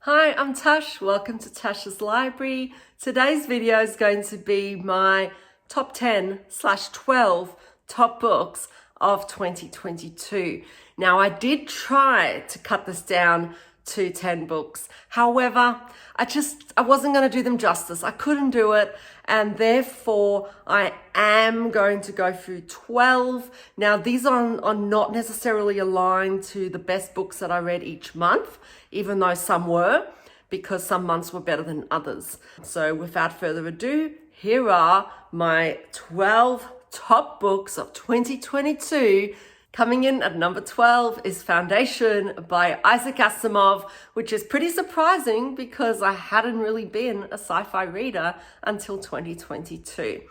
Hi, I'm Tash. Welcome to Tash's Library. Today's video is going to be my top 10/12 top books of 2022. Now, I did try to cut this down to 10 books. However, I wasn't going to do them justice. I couldn't do it. And therefore, I am going to go through 12. Now, these are not necessarily aligned to the best books that I read each month, even though some were, because some months were better than others. So without further ado, here are my 12 top books of 2022. Coming in at number 12 is Foundation by Isaac Asimov, which is pretty surprising because I hadn't really been a sci-fi reader until 2022.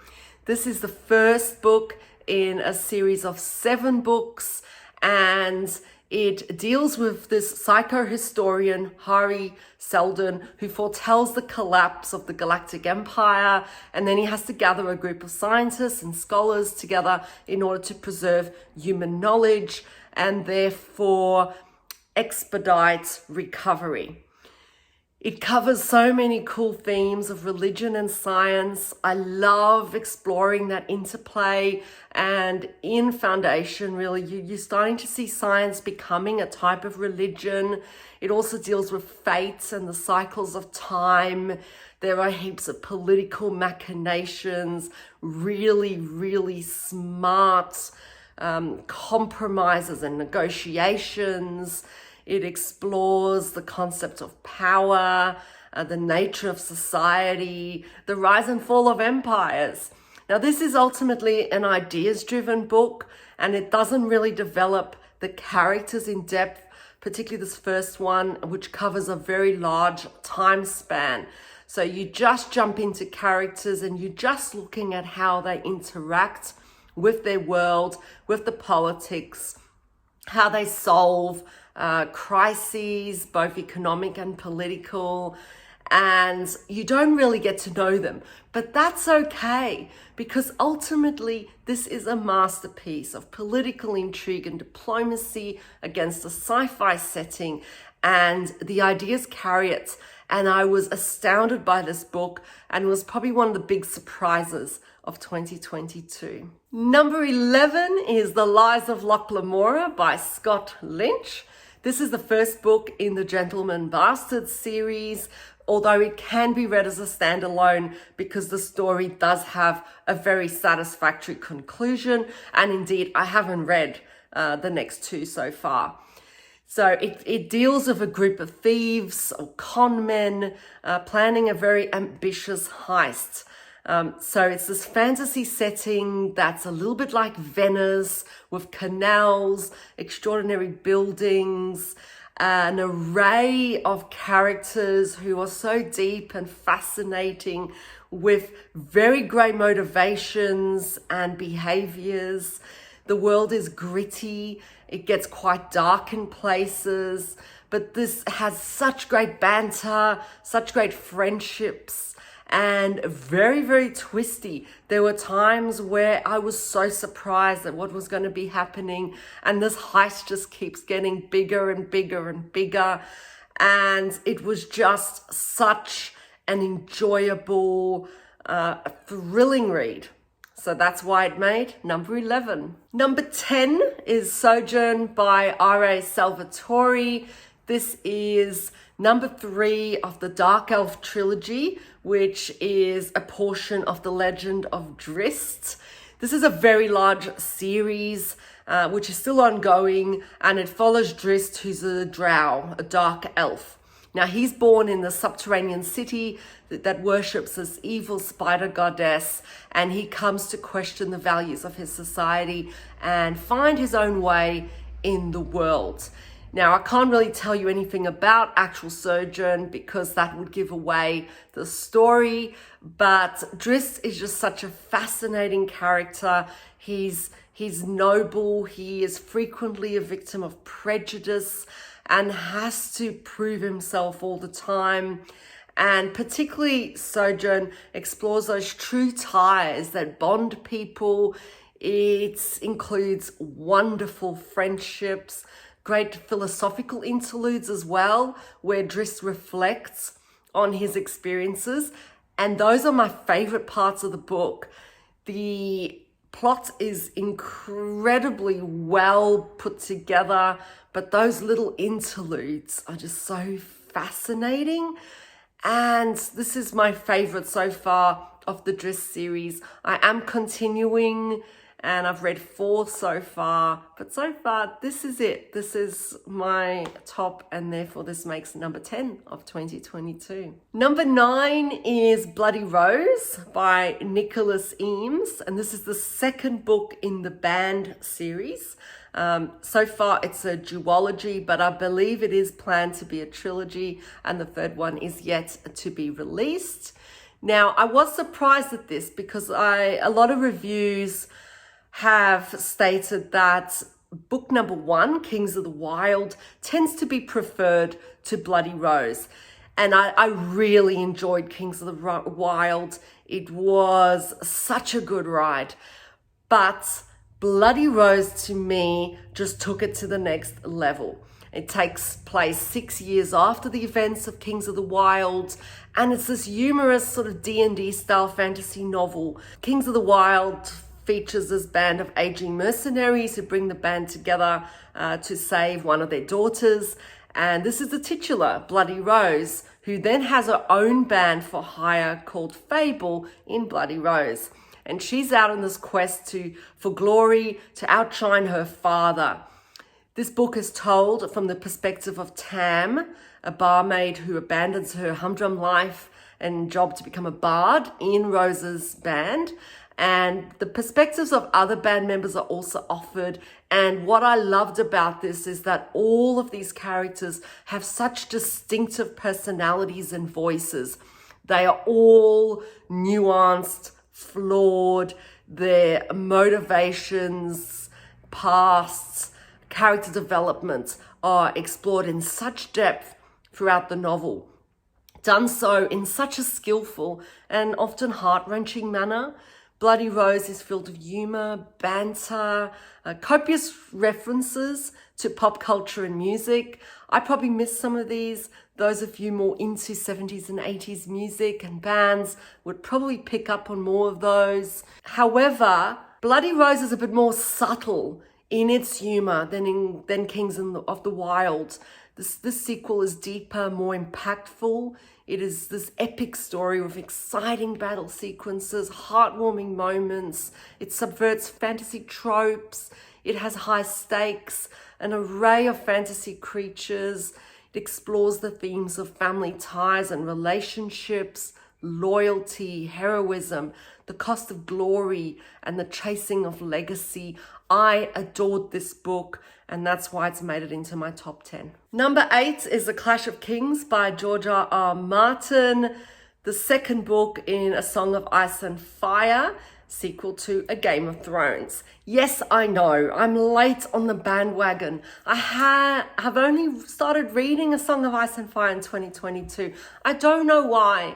This is the first book in a series of 7 books, and it deals with this psychohistorian, Hari Seldon, who foretells the collapse of the Galactic Empire, and then he has to gather a group of scientists and scholars together in order to preserve human knowledge and therefore expedite recovery. It covers so many cool themes of religion and science. I love exploring that interplay, and in Foundation, really, you're starting to see science becoming a type of religion. It also deals with fates and the cycles of time. There are heaps of political machinations, really, really smart compromises and negotiations. It explores the concept of power, the nature of society, the rise and fall of empires. Now, this is ultimately an ideas-driven book, and it doesn't really develop the characters in depth, particularly this first one, which covers a very large time span. So you just jump into characters and you're just looking at how they interact with their world, with the politics, how they solve crises, both economic and political, and you don't really get to know them. But that's okay, because ultimately this is a masterpiece of political intrigue and diplomacy against a sci-fi setting, and the ideas carry it. And I was astounded by this book, and it was probably one of the big surprises of 2022. Number 11 is The Lies of Locke Lamora by Scott Lynch. This is the first book in the Gentleman Bastard series, although it can be read as a standalone because the story does have a very satisfactory conclusion. And indeed, I haven't read the next 2 so far. So it deals with a group of thieves or con men planning a very ambitious heist. So it's this fantasy setting that's a little bit like Venice, with canals, extraordinary buildings, an array of characters who are so deep and fascinating, with very great motivations and behaviors. The world is gritty. It gets quite dark in places, but this has such great banter, such great friendships, and very, very twisty. There were times where I was so surprised at what was going to be happening, and this heist just keeps getting bigger and bigger and bigger, and it was just such an enjoyable, thrilling read. So that's why it made number 11. Number 10 is Sojourn by R.A. Salvatore. This is number 3 of the Dark Elf trilogy, which is a portion of the Legend of Drizzt. This is a very large series, which is still ongoing, and it follows Drizzt, who's a drow, a dark elf. Now, he's born in the subterranean city that worships this evil spider goddess, and he comes to question the values of his society and find his own way in the world. Now, I can't really tell you anything about actual Sojourn because that would give away the story, but Drizzt is just such a fascinating character. He's noble, he is frequently a victim of prejudice and has to prove himself all the time. And particularly Sojourn explores those true ties that bond people. It includes wonderful friendships, great philosophical interludes as well, where Driss reflects on his experiences. And those are my favorite parts of the book. The plot is incredibly well put together, but those little interludes are just so fascinating. And this is my favorite so far of the Driss series. I am continuing, and I've read 4 so far, but so far this is it. This is my top, and therefore this makes number 10 of 2022. Number 9 is Bloody Rose by Nicholas Eames, and this is the second book in the Banned series. So far it's a duology, but I believe it is planned to be a trilogy, and the third one is yet to be released. Now, I was surprised at this because a lot of reviews have stated that book number 1, Kings of the Wild, tends to be preferred to Bloody Rose. And I really enjoyed Kings of the Wild. It was such a good ride. But Bloody Rose, to me, just took it to the next level. It takes place 6 years after the events of Kings of the Wild, and it's this humorous sort of D&D style fantasy novel. Kings of the Wild features this band of aging mercenaries who bring the band together to save one of their daughters. And this is the titular, Bloody Rose, who then has her own band for hire called Fable in Bloody Rose. And she's out on this quest for glory, to outshine her father. This book is told from the perspective of Tam, a barmaid who abandons her humdrum life and job to become a bard in Rose's band. And the perspectives of other band members are also offered. And what I loved about this is that all of these characters have such distinctive personalities and voices. They are all nuanced, flawed, their motivations, pasts, character development are explored in such depth throughout the novel. Done so in such a skillful and often heart-wrenching manner. Bloody Rose is filled with humor, banter, copious references to pop culture and music. I probably missed some of these. Those of you more into 70s and 80s music and bands would probably pick up on more of those. However, Bloody Rose is a bit more subtle in its humor than Kings of the Wild. This sequel is deeper, more impactful. It is this epic story with exciting battle sequences, heartwarming moments. It subverts fantasy tropes. It has high stakes, an array of fantasy creatures. It explores the themes of family ties and relationships, loyalty, heroism, the cost of glory, and the chasing of legacy. I adored this book, and that's why it's made it into my top 10. Number 8 is The Clash of Kings by George R.R. Martin, the second book in A Song of Ice and Fire, sequel to A Game of Thrones. Yes, I know, I'm late on the bandwagon. I have only started reading A Song of Ice and Fire in 2022. I don't know why.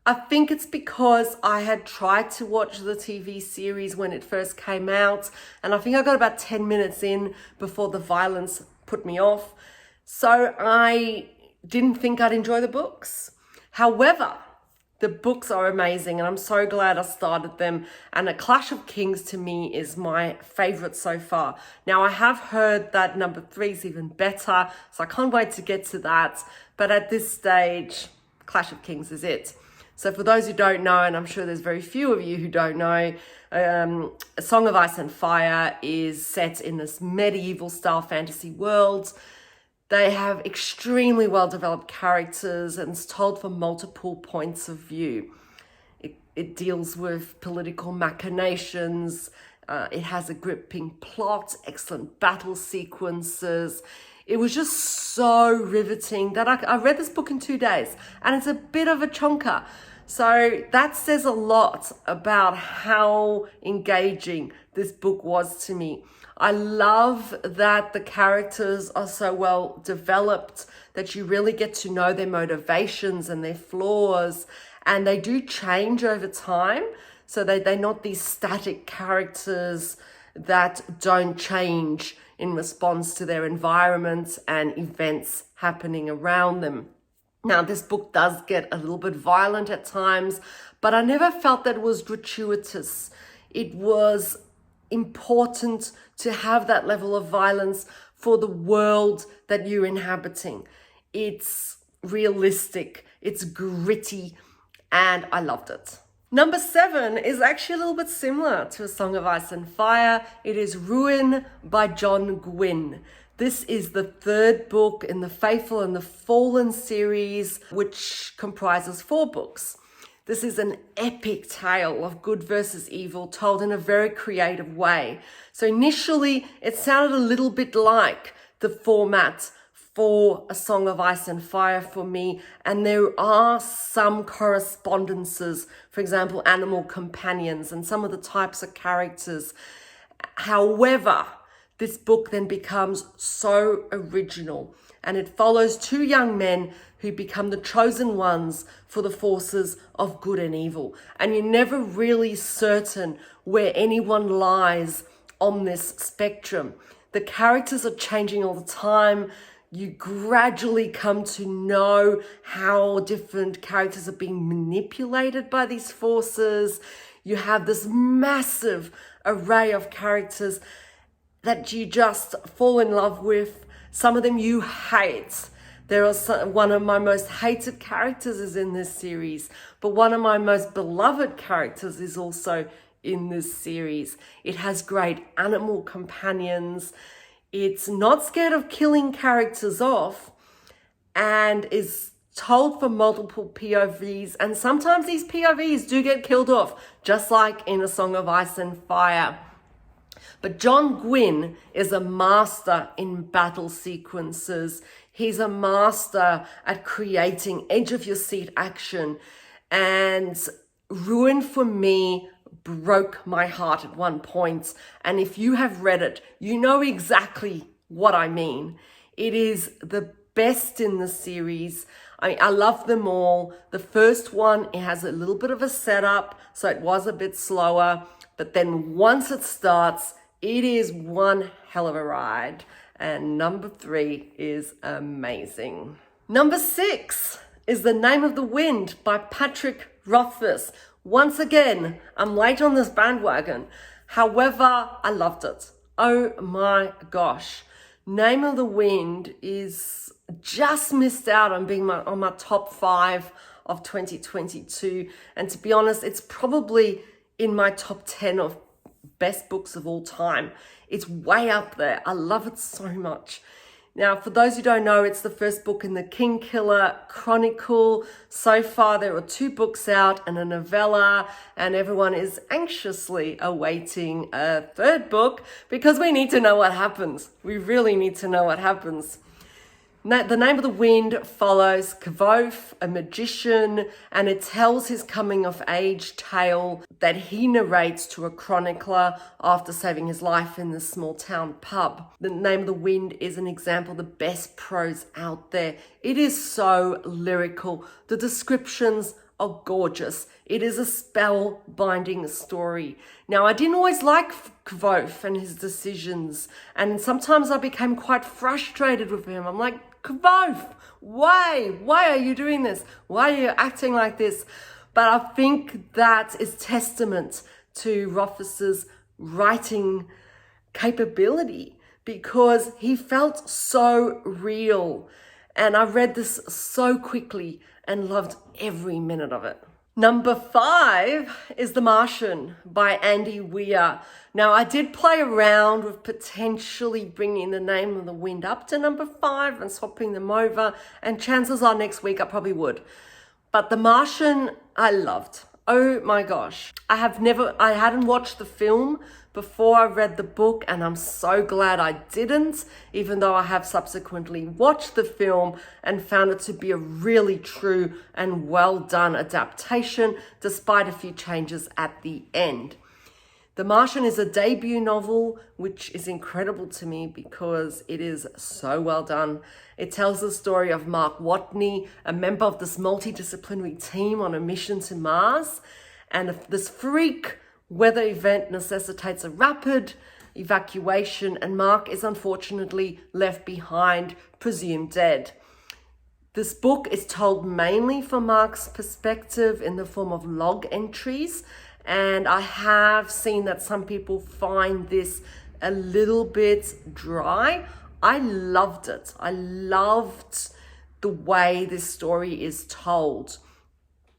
I think it's because I had tried to watch the TV series when it first came out, and I think I got about 10 minutes in before the violence put me off. So I didn't think I'd enjoy the books. However, the books are amazing, and I'm so glad I started them. And A Clash of Kings to me is my favorite so far. Now, I have heard that number 3 is even better, so I can't wait to get to that. But at this stage, Clash of Kings is it. So for those who don't know, and I'm sure there's very few of you who don't know, A Song of Ice and Fire is set in this medieval style fantasy world. They have extremely well-developed characters, and it's told from multiple points of view. It deals with political machinations. It has a gripping plot, excellent battle sequences. It was just so riveting that I read this book in 2 days, and it's a bit of a chonker. So that says a lot about how engaging this book was to me. I love that the characters are so well developed that you really get to know their motivations and their flaws, and they do change over time. So they're not these static characters that don't change in response to their environments and events happening around them. Now, this book does get a little bit violent at times, but I never felt that it was gratuitous. It was important to have that level of violence for the world that you're inhabiting. It's realistic, it's gritty, and I loved it. Number 7 is actually a little bit similar to A Song of Ice and Fire. It is Ruin by John Gwynne. This is the 3rd book in the Faithful and the Fallen series, which comprises 4 books. This is an epic tale of good versus evil told in a very creative way. So initially, it sounded a little bit like the format for A Song of Ice and Fire for me, and there are some correspondences, for example, animal companions and some of the types of characters. However, this book then becomes so original, and it follows 2 young men who become the chosen ones for the forces of good and evil. And you're never really certain where anyone lies on this spectrum. The characters are changing all the time. You gradually come to know how different characters are being manipulated by these forces. You have this massive array of characters that you just fall in love with. Some of them you hate. One of my most hated characters is in this series, but one of my most beloved characters is also in this series. It has great animal companions. It's not scared of killing characters off and is told from multiple POVs. And sometimes these POVs do get killed off, just like in A Song of Ice and Fire. But John Gwynne is a master in battle sequences. He's a master at creating edge-of-your-seat action. And Ruin, for me, broke my heart at one point. And if you have read it, you know exactly what I mean. It is the best in the series. I love them all. The first one, it has a little bit of a setup, so it was a bit slower. But then once it starts, it is one hell of a ride. And number 3 is amazing. Number 6 is The Name of the Wind by Patrick Rothfuss. Once again, I'm late on this bandwagon. However, I loved it. Oh my gosh. Name of the Wind is just missed out on being on my top 5 of 2022. And to be honest, it's probably in my top 10 of best books of all time. It's way up there. I love it so much. Now, for those who don't know, it's the first book in the Kingkiller Chronicle. So far, there are 2 books out and a novella, and everyone is anxiously awaiting a 3rd book because we need to know what happens. We really need to know what happens. The Name of the Wind follows Kvothe, a magician, and it tells his coming-of-age tale that he narrates to a chronicler after saving his life in this small-town pub. The Name of the Wind is an example of the best prose out there. It is so lyrical. The descriptions are gorgeous. It is a spell-binding story. Now, I didn't always like Kvothe and his decisions, and sometimes I became quite frustrated with him. I'm like, Kvothe, why are you doing this? Why are you acting like this? But I think that is testament to Rothfuss's writing capability because he felt so real. And I read this so quickly and loved every minute of it. Number 5 is The Martian by Andy Weir. Now, I did play around with potentially bringing The Name of the Wind up to number 5 and swapping them over, and chances are next week I probably would. But The Martian, I loved. Oh my gosh. I hadn't watched the film before I read the book, and I'm so glad I didn't, even though I have subsequently watched the film and found it to be a really true and well done adaptation, despite a few changes at the end. The Martian is a debut novel, which is incredible to me because it is so well done. It tells the story of Mark Watney, a member of this multidisciplinary team on a mission to Mars. And if this freak weather event necessitates a rapid evacuation, and Mark is unfortunately left behind, presumed dead. This book is told mainly from Mark's perspective in the form of log entries, and I have seen that some people find this a little bit dry. I loved it. I loved the way this story is told.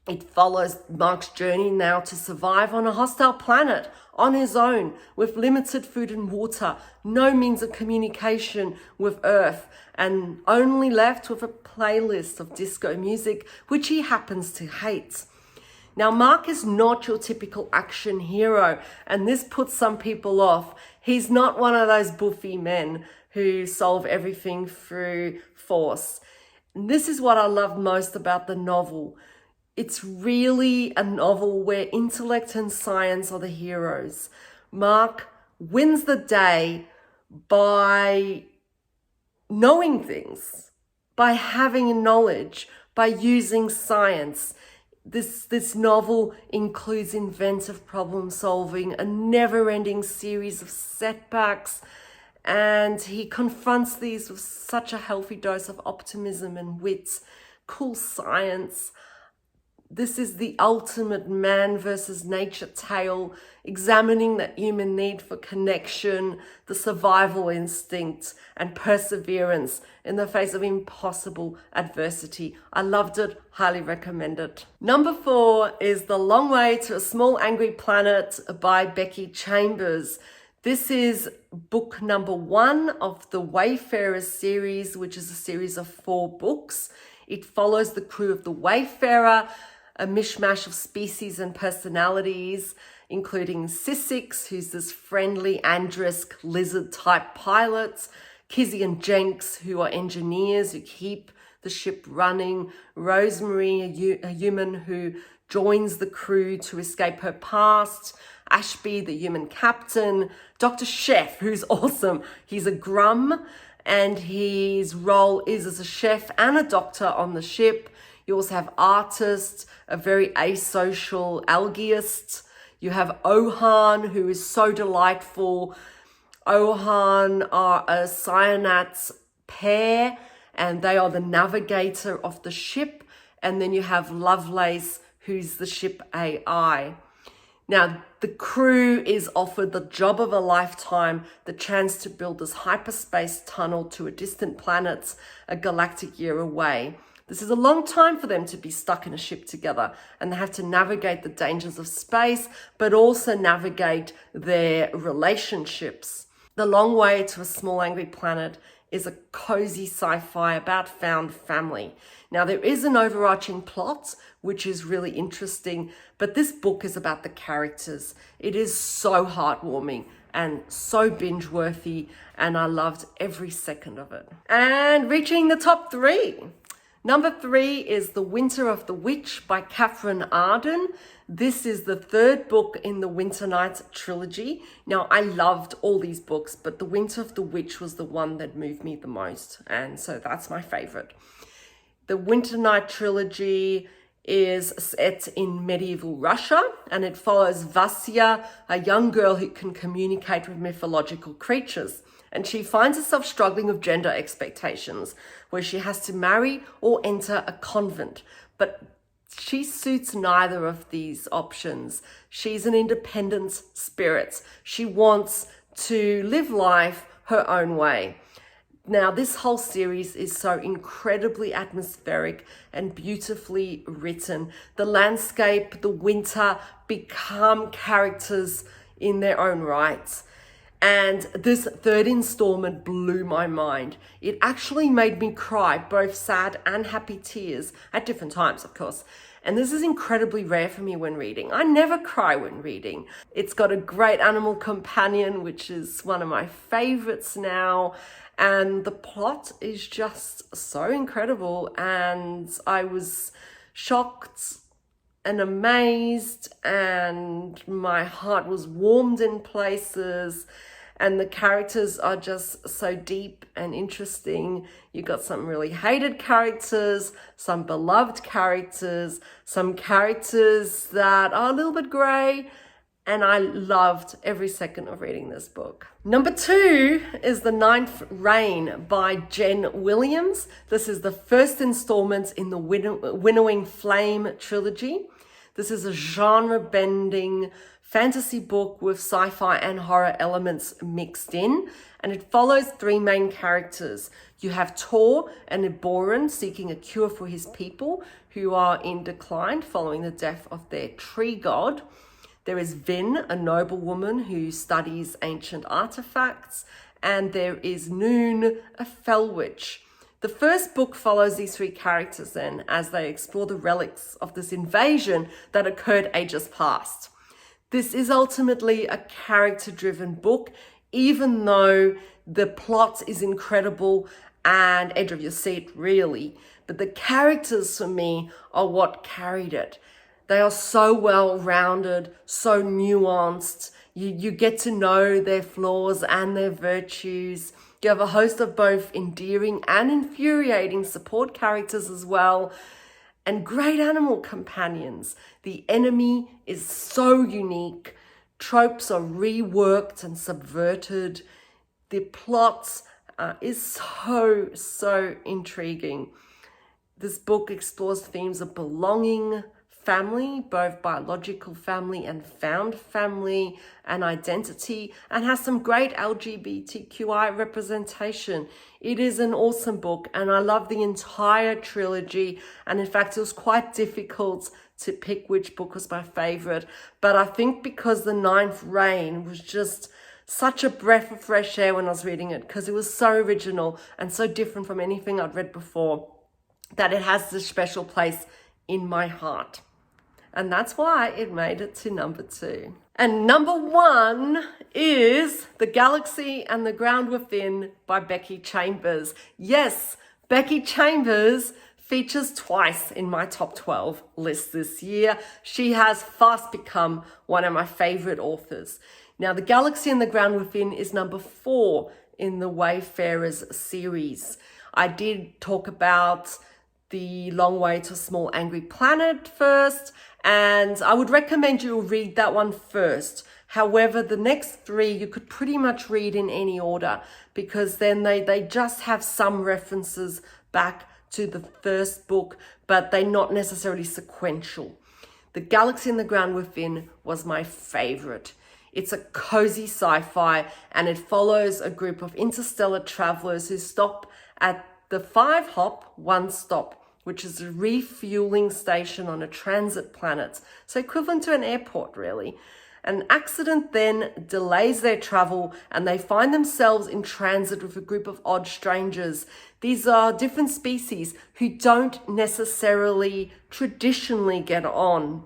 It follows Mark's journey now to survive on a hostile planet on his own with limited food and water, no means of communication with Earth, and only left with a playlist of disco music, which he happens to hate. Now, Mark is not your typical action hero, and this puts some people off. He's not one of those buffy men who solve everything through force. And this is what I love most about the novel. It's really a novel where intellect and science are the heroes. Mark wins the day by knowing things, by having knowledge, by using science. This novel includes inventive problem solving, a never-ending series of setbacks, and he confronts these with such a healthy dose of optimism and wit, cool science. This is the ultimate man versus nature tale, examining the human need for connection, the survival instinct, and perseverance in the face of impossible adversity. I loved it, highly recommend it. Number 4 is The Long Way to a Small Angry Planet by Becky Chambers. This is book number 1 of the Wayfarers series, which is a series of 4 books. It follows the crew of the Wayfarer, a mishmash of species and personalities, including Sissix, who's this friendly Andresk lizard-type pilot, Kizzy and Jenks, who are engineers who keep the ship running, Rosemary, a human who joins the crew to escape her past, Ashby, the human captain, Dr. Chef, who's awesome. He's a Grum, and his role is as a chef and a doctor on the ship. You also have Artist, a very asocial algaeist. You have Ohan, who is so delightful. Ohan are a Cyanats pair, and they are the navigator of the ship. And then you have Lovelace, who's the ship AI. Now, the crew is offered the job of a lifetime, the chance to build this hyperspace tunnel to a distant planet, a galactic year away. This is a long time for them to be stuck in a ship together, and they have to navigate the dangers of space, but also navigate their relationships. The Long Way to a Small Angry Planet is a cozy sci-fi about found family. Now, there is an overarching plot, which is really interesting, but this book is about the characters. It is so heartwarming and so binge-worthy, and I loved every second of it. And reaching the top 3. Number 3 is The Winter of the Witch by Catherine Arden. This is the 3rd book in the Winter Night trilogy. Now, I loved all these books, but The Winter of the Witch was the one that moved me the most, and so that's my favorite. The Winter Night trilogy is set in medieval Russia, and it follows Vasya, a young girl who can communicate with mythological creatures. And she finds herself struggling with gender expectations, where she has to marry or enter a convent. But she suits neither of these options. She's an independent spirit. She wants to live life her own way. Now, this whole series is so incredibly atmospheric and beautifully written. The landscape, the winter become characters in their own rights. And this 3rd installment blew my mind. It actually made me cry, both sad and happy tears, at different times, of course. And this is incredibly rare for me when reading. I never cry when reading. It's got a great animal companion, which is one of my favorites now. And the plot is just so incredible. And I was shocked and amazed, and my heart was warmed in places, and the characters are just so deep and interesting. You got some really hated characters, some beloved characters, some characters that are a little bit grey, And I loved every second of reading this book. Number 2 is The Ninth Reign by Jen Williams. This is the first installment in the Winnowing Flame trilogy. This is a genre-bending fantasy book with sci-fi and horror elements mixed in, and it follows 3 main characters. You have Tor, an Eboran seeking a cure for his people who are in decline following the death of their tree god. There is Vin, a noble woman who studies ancient artifacts, and there is Noon, a fell witch. The first book follows these 3 characters then as they explore the relics of this invasion that occurred ages past. This is ultimately a character-driven book, even though the plot is incredible and edge of your seat, really. But the characters, for me, are what carried it. They are so well-rounded, so nuanced. You get to know their flaws and their virtues. You have a host of both endearing and infuriating support characters as well, and great animal companions. The enemy is so unique. Tropes are reworked and subverted. The plot is so intriguing. This book explores themes of belonging, family, both biological family and found family, and identity, and has some great LGBTQI representation. It is an awesome book, and I love the entire trilogy, and in fact it was quite difficult to pick which book was my favorite, but I think because The Ninth Reign was just such a breath of fresh air when I was reading it, because it was so original and so different from anything I'd read before, that it has this special place in my heart. And that's why it made it to number 2. And number 1 is The Galaxy and the Ground Within by Becky Chambers. Yes, Becky Chambers features twice in my top 12 list this year. She has fast become one of my favorite authors. Now, The Galaxy and the Ground Within is number 4 in the Wayfarers series. I did talk about The Long Way to a Small Angry Planet first, and I would recommend you read that one first. However, the next 3 you could pretty much read in any order, because then they just have some references back to the first book, but they're not necessarily sequential. The Galaxy and the Ground Within was my favorite. It's a cozy sci-fi, and it follows a group of interstellar travelers who stop at the 5-hop One Stop, which is a refueling station on a transit planet, so equivalent to an airport, really. An accident then delays their travel, and they find themselves in transit with a group of odd strangers. These are different species who don't necessarily traditionally get on.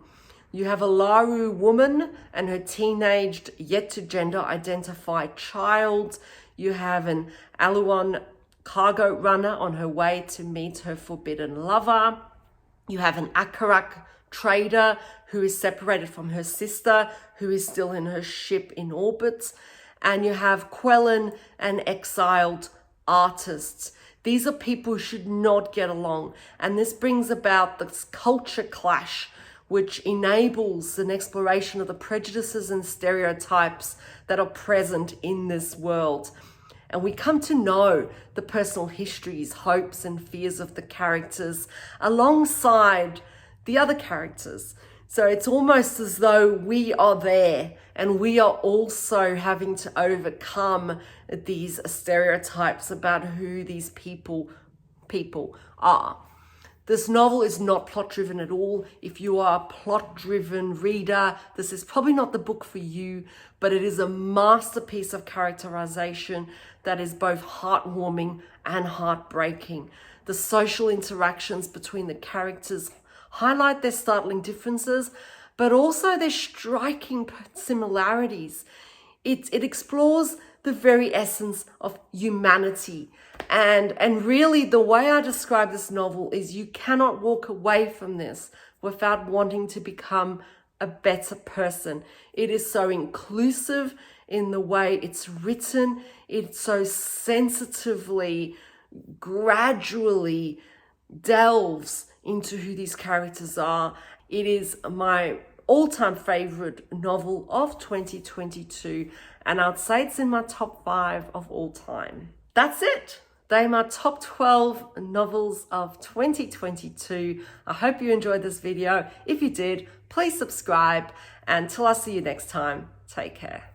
You have a Laru woman and her teenaged, yet to gender identify child. You have an Aluan cargo runner on her way to meet her forbidden lover. You have an Akarak trader who is separated from her sister, who is still in her ship in orbit. And you have Quellan and exiled artists. These are people who should not get along. And this brings about this culture clash, which enables an exploration of the prejudices and stereotypes that are present in this world. And we come to know the personal histories, hopes, and fears of the characters alongside the other characters. So it's almost as though we are there and we are also having to overcome these stereotypes about who these people are. This novel is not plot-driven at all. If you are a plot-driven reader, this is probably not the book for you, but it is a masterpiece of characterization that is both heartwarming and heartbreaking. The social interactions between the characters highlight their startling differences, but also their striking similarities. It explores the very essence of humanity. And really the way I describe this novel is you cannot walk away from this without wanting to become a better person. It is so inclusive in the way it's written. It so sensitively, gradually delves into who these characters are. It is my all-time favorite novel of 2022, and I'd say it's in my top 5 of all time. That's it. They're my top 12 novels of 2022. I hope you enjoyed this video. If you did, please subscribe, and till I see you next time, take care.